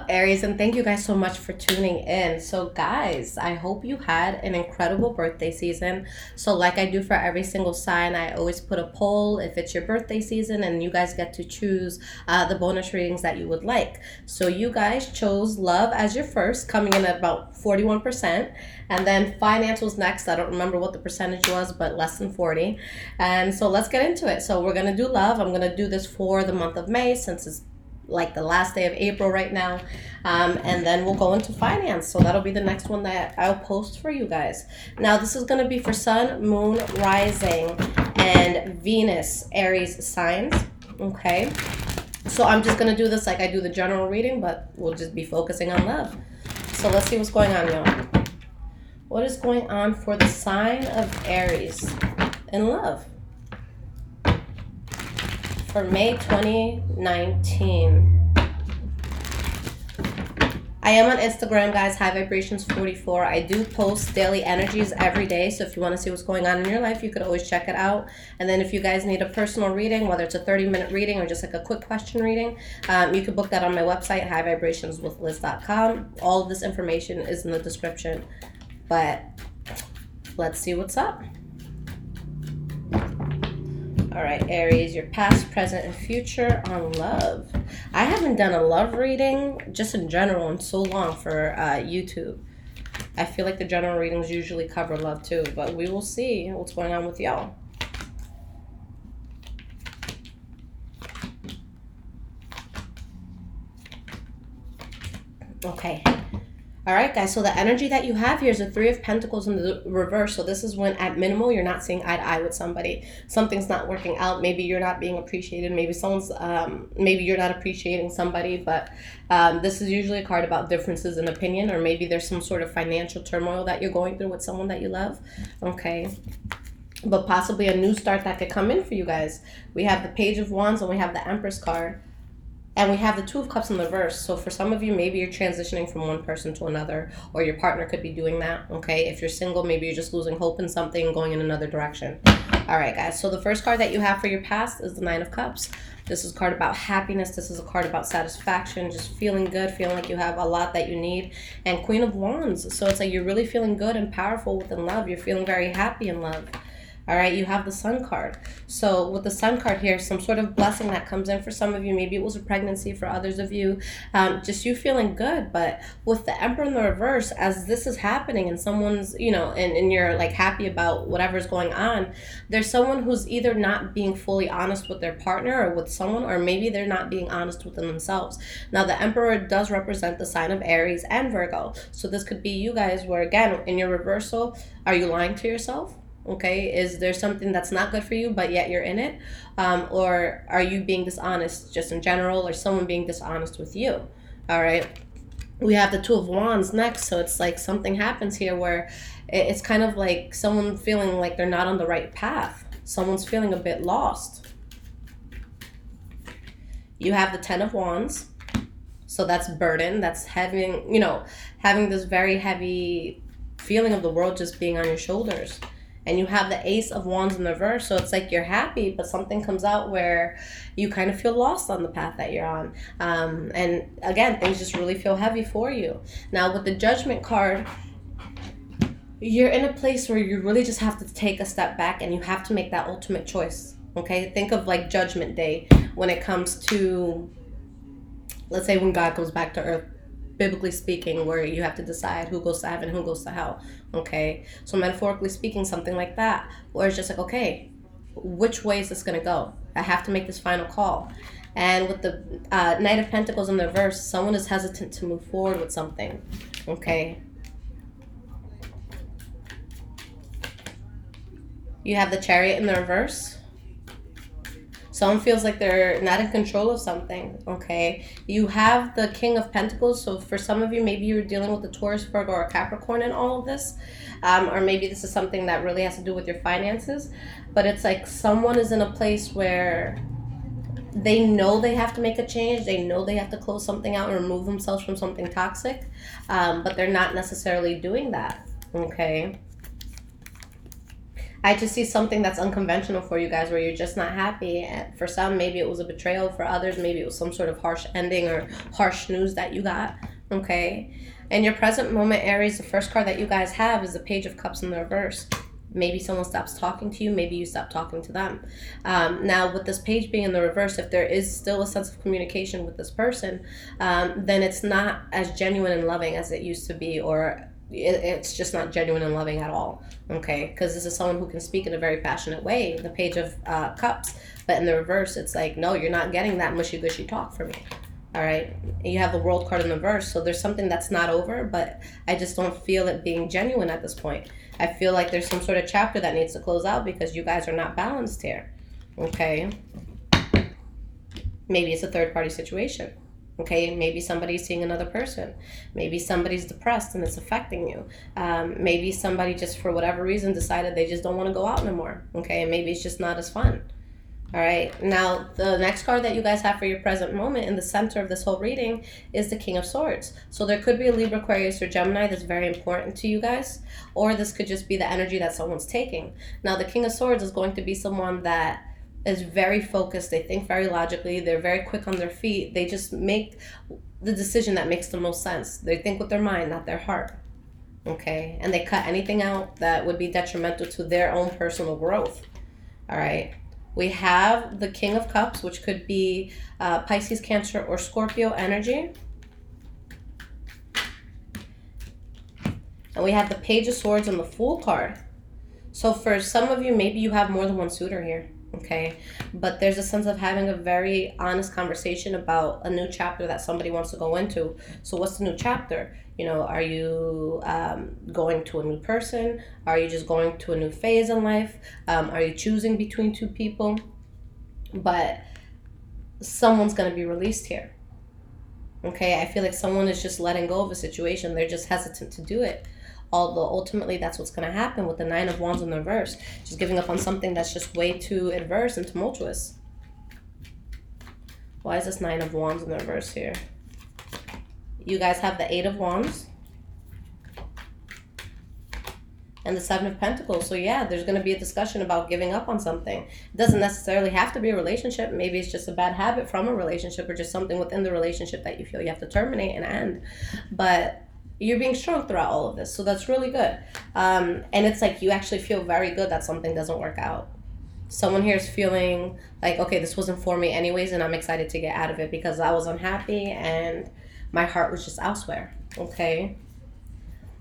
Aries, and thank you guys so much for tuning in. So guys, I hope you had an incredible birthday season. So like I do for every single sign, I always put a poll if it's your birthday season, and you guys get to choose the bonus readings that you would like. So you guys chose love as your first, coming in at about 41%, and then finance was next. I don't remember what the percentage was, but less than 40. And so let's get into it. So we're going to do love. I'm going to do this for the month of May, since it's like the last day of April right now, and then we'll go into finance. So that'll be the next one that I'll post for you guys. Now this is going to be for Sun, Moon, Rising, and Venus Aries signs. Okay, so I'm just going to do this like I do the general reading, but we'll just be focusing on love. So let's see what's going on, y'all. What is going on for the sign of Aries in love for May 2019. I am on Instagram, guys, High Vibrations 44. I do post daily energies every day, so if you want to see what's going on in your life, you could always check it out. And then if you guys need a personal reading, whether it's a 30-minute reading or just like a quick question reading, you can book that on my website, highvibrationswithliz.com. All of this information is in the description. But let's see what's up. All right, Aries, your past, present, and future on love. I haven't done a love reading, just in general, in so long for YouTube. I feel like the general readings usually cover love too, but we will see what's going on with y'all. Okay. All right, guys, so the energy that you have here is the Three of Pentacles in the reverse. So this is when, at minimal, you're not seeing eye to eye with somebody. Something's not working out. Maybe you're not being appreciated. Maybe maybe you're not appreciating somebody. But this is usually a card about differences in opinion, or maybe there's some sort of financial turmoil that you're going through with someone that you love. Okay. But possibly a new start that could come in for you guys. We have the Page of Wands and we have the Empress card. And we have the Two of Cups in the reverse. So for some of you, maybe you're transitioning from one person to another, or your partner could be doing that, okay? If you're single, maybe you're just losing hope in something and going in another direction. All right, guys. So the first card that you have for your past is the Nine of Cups. This is a card about happiness. This is a card about satisfaction, just feeling good, feeling like you have a lot that you need. And Queen of Wands. So it's like you're really feeling good and powerful within love. You're feeling very happy in love. All right, you have the Sun card. So with the Sun card here, some sort of blessing that comes in for some of you. Maybe it was a pregnancy for others of you. Just you feeling good. But with the Emperor in the reverse, as this is happening and someone's, and you're like happy about whatever's going on, there's someone who's either not being fully honest with their partner or with someone, or maybe they're not being honest within themselves. Now, the Emperor does represent the sign of Aries and Virgo. So this could be you guys where, again, in your reversal, are you lying to yourself? Okay, is there something that's not good for you, but yet you're in it? Or are you being dishonest just in general, or someone being dishonest with you? All right. We have the Two of Wands next. So it's like something happens here where it's kind of like someone feeling like they're not on the right path. Someone's feeling a bit lost. You have the Ten of Wands. So that's burden. That's having this very heavy feeling of the world just being on your shoulders. And you have the Ace of Wands in the reverse. So it's like you're happy, but something comes out where you kind of feel lost on the path that you're on. And again, things just really feel heavy for you. Now with the Judgment card, you're in a place where you really just have to take a step back and you have to make that ultimate choice. Okay, think of like Judgment Day when it comes to, let's say when God goes back to earth, biblically speaking, where you have to decide who goes to heaven, who goes to hell. Okay, so metaphorically speaking, something like that, where it's just like, okay, which way is this gonna go? I have to make this final call. And with the Knight of Pentacles in the reverse, someone is hesitant to move forward with something. Okay, you have the Chariot in the reverse. Someone feels like they're not in control of something, okay? You have the King of Pentacles. So for some of you, maybe you're dealing with a Taurus, Virgo, or a Capricorn in all of this. Or maybe this is something that really has to do with your finances. But it's like someone is in a place where they know they have to make a change. They know they have to close something out and remove themselves from something toxic. But they're not necessarily doing that, okay? I just see something that's unconventional for you guys where you're just not happy. And for some, maybe it was a betrayal. For others, maybe it was some sort of harsh ending or harsh news that you got. Okay. In your present moment, Aries, the first card that you guys have is the Page of Cups in the reverse. Maybe someone stops talking to you. Maybe you stop talking to them. Now, with this page being in the reverse, if there is still a sense of communication with this person, then it's not as genuine and loving as it used to be, or it's just not genuine and loving at all. Okay, because this is someone who can speak in a very passionate way, the Page of Cups, but in the reverse, it's like, no, you're not getting that mushy-gushy talk from me. All right, you have the World card in the reverse, so there's something that's not over, but I just don't feel it being genuine at this point. I feel like there's some sort of chapter that needs to close out because you guys are not balanced here. Okay, maybe it's a third-party situation. Okay, maybe somebody's seeing another person. Maybe somebody's depressed and it's affecting you. Maybe somebody just for whatever reason decided they just don't want to go out no more. Okay, and maybe it's just not as fun. All right, now the next card that you guys have for your present moment in the center of this whole reading is the King of Swords. So there could be a Libra, Aquarius, or Gemini that's very important to you guys, or this could just be the energy that someone's taking. Now the King of Swords is going to be someone that is very focused. They think very logically. They're very quick on their feet. They just make the decision that makes the most sense. They think with their mind, not their heart. Okay, and they cut anything out that would be detrimental to their own personal growth. All right. We have the King of Cups, which could be Pisces, Cancer, or Scorpio energy. And we have the Page of Swords and the Fool card. So for some of you, maybe you have more than one suitor here, okay? But there's a sense of having a very honest conversation about a new chapter that somebody wants to go into. So what's the new chapter? You know, are you going to a new person? Are you just going to a new phase in life? Are you choosing between two people? But someone's going to be released here. Okay, I feel like someone is just letting go of a situation. They're just hesitant to do it. Although ultimately that's what's going to happen with the Nine of Wands in the reverse. Just giving up on something that's just way too adverse and tumultuous. Why is this Nine of Wands in the reverse here? You guys have the Eight of Wands and the Seven of Pentacles. So yeah, there's going to be a discussion about giving up on something. It doesn't necessarily have to be a relationship. Maybe it's just a bad habit from a relationship or just something within the relationship that you feel you have to terminate and end. But you're being strong throughout all of this. So that's really good. And it's like you actually feel very good that something doesn't work out. Someone here is feeling like, okay, this wasn't for me anyways, and I'm excited to get out of it because I was unhappy and my heart was just elsewhere, okay?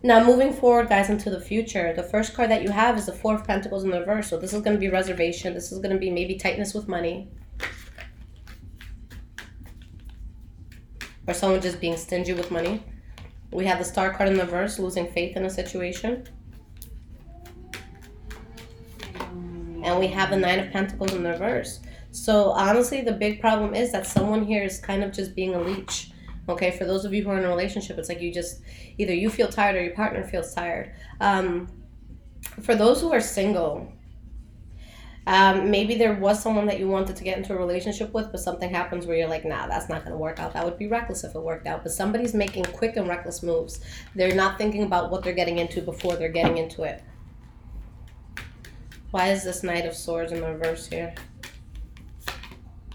Now, moving forward, guys, into the future, the first card that you have is the Four of Pentacles in the reverse. So this is going to be reservation. This is going to be maybe tightness with money. Or someone just being stingy with money. We have the Star card in the reverse, losing faith in a situation. And we have the Nine of Pentacles in the reverse. So honestly, the big problem is that someone here is kind of just being a leech. Okay, for those of you who are in a relationship, it's like you just, either you feel tired or your partner feels tired. For those who are single, maybe there was someone that you wanted to get into a relationship with, but something happens where you're like, nah, that's not going to work out. That would be reckless if it worked out. But somebody's making quick and reckless moves. They're not thinking about what they're getting into before they're getting into it. Why is this Knight of Swords in the reverse here?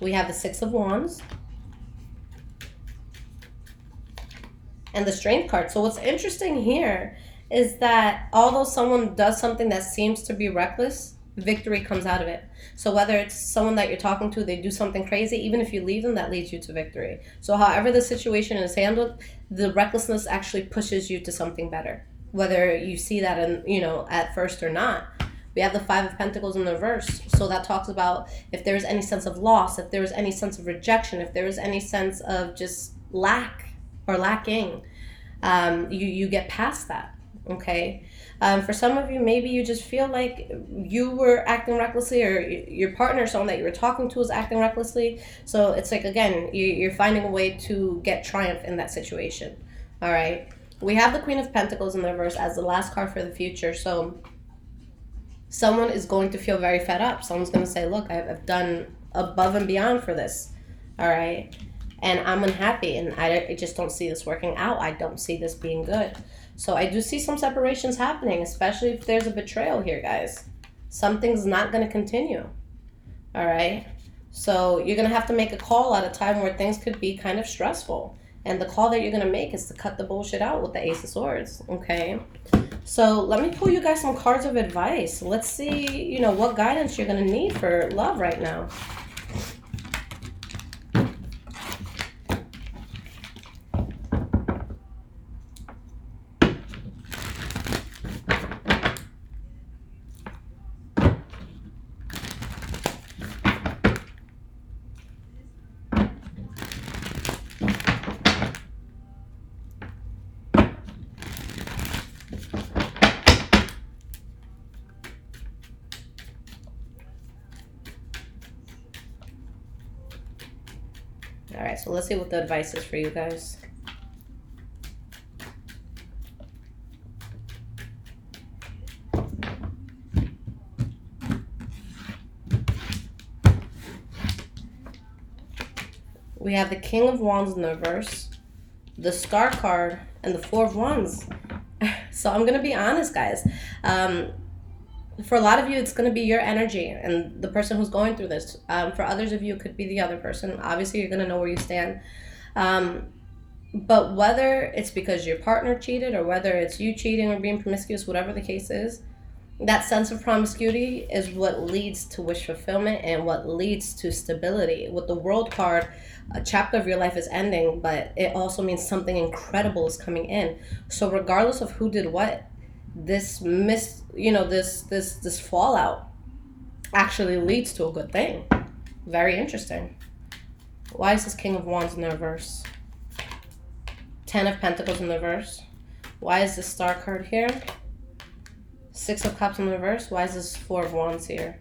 We have the Six of Wands. And the Strength card. So what's interesting here is that although someone does something that seems to be reckless, victory comes out of it. So whether it's someone that you're talking to, they do something crazy, even if you leave them, that leads you to victory. So however the situation is handled, the recklessness actually pushes you to something better. Whether you see that in, you know, at first or not. We have the Five of Pentacles in the reverse. So that talks about if there is any sense of loss, if there is any sense of rejection, if there is any sense of just lack or lacking, you get past that, okay? For some of you, maybe you just feel like you were acting recklessly, or your partner, someone that you were talking to, was acting recklessly. So it's like, again, you're finding a way to get triumph in that situation, all right? We have the Queen of Pentacles in the reverse as the last card for the future. So someone is going to feel very fed up. Someone's going to say, look, I've done above and beyond for this, all right? And I'm unhappy, and I just don't see this working out. I don't see this being good. So I do see some separations happening, especially if there's a betrayal here, guys. Something's not going to continue. All right. So you're going to have to make a call at a time where things could be kind of stressful. And the call that you're going to make is to cut the bullshit out with the Ace of Swords. Okay. So let me pull you guys some cards of advice. Let's see, you know, what guidance you're going to need for love right now. All right, so let's see what the advice is for you guys. We have the King of Wands in the reverse, the Star card, and the Four of Wands. So I'm going to be honest, guys. For a lot of you, it's going to be your energy and the person who's going through this. For others of you, it could be the other person. Obviously, you're going to know where you stand. But whether it's because your partner cheated or whether it's you cheating or being promiscuous, whatever the case is, that sense of promiscuity is what leads to wish fulfillment and what leads to stability. With the World card, a chapter of your life is ending, but it also means something incredible is coming in. So regardless of who did what, this this fallout actually leads to a good thing. Very interesting. Why is this King of Wands in the reverse? 10 of Pentacles in the reverse. Why is this Star card here? 6 of Cups in the reverse. Why is this 4 of Wands here?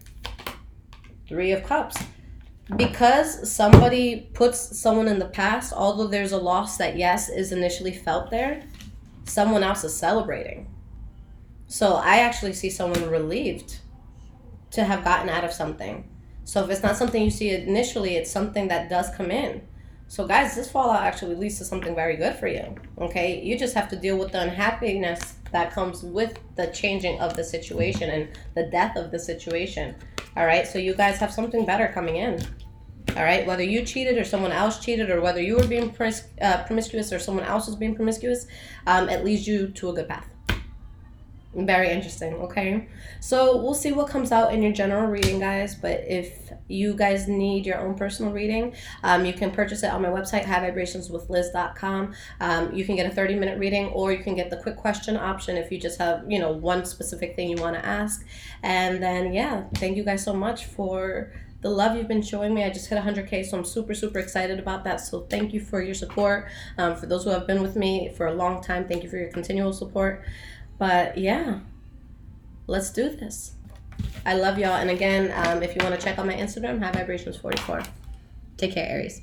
3 of Cups. Because somebody puts someone in the past, although there's a loss that, yes, is initially felt there, someone else is celebrating. So I actually see someone relieved to have gotten out of something. So if it's not something you see initially, it's something that does come in. So guys, this fallout actually leads to something very good for you. Okay, you just have to deal with the unhappiness that comes with the changing of the situation and the death of the situation. All right, so you guys have something better coming in. All right, whether you cheated or someone else cheated, or whether you were being promiscuous or someone else was being promiscuous, it leads you to a good path. Very interesting. Okay, so we'll see what comes out in your general reading, guys. But if you guys need your own personal reading, you can purchase it on my website, highvibrationswithliz.com. You can get a 30-minute reading, or you can get the quick question option if you just have, you know, one specific thing you want to ask. And then, yeah, thank you guys so much for the love you've been showing me. I just hit 100K, so I'm super, super excited about that. So thank you for your support. For those who have been with me for a long time, thank you for your continual support. But yeah, let's do this. I love y'all. And again, if you want to check out my Instagram, High Vibrations 44. Take care, Aries.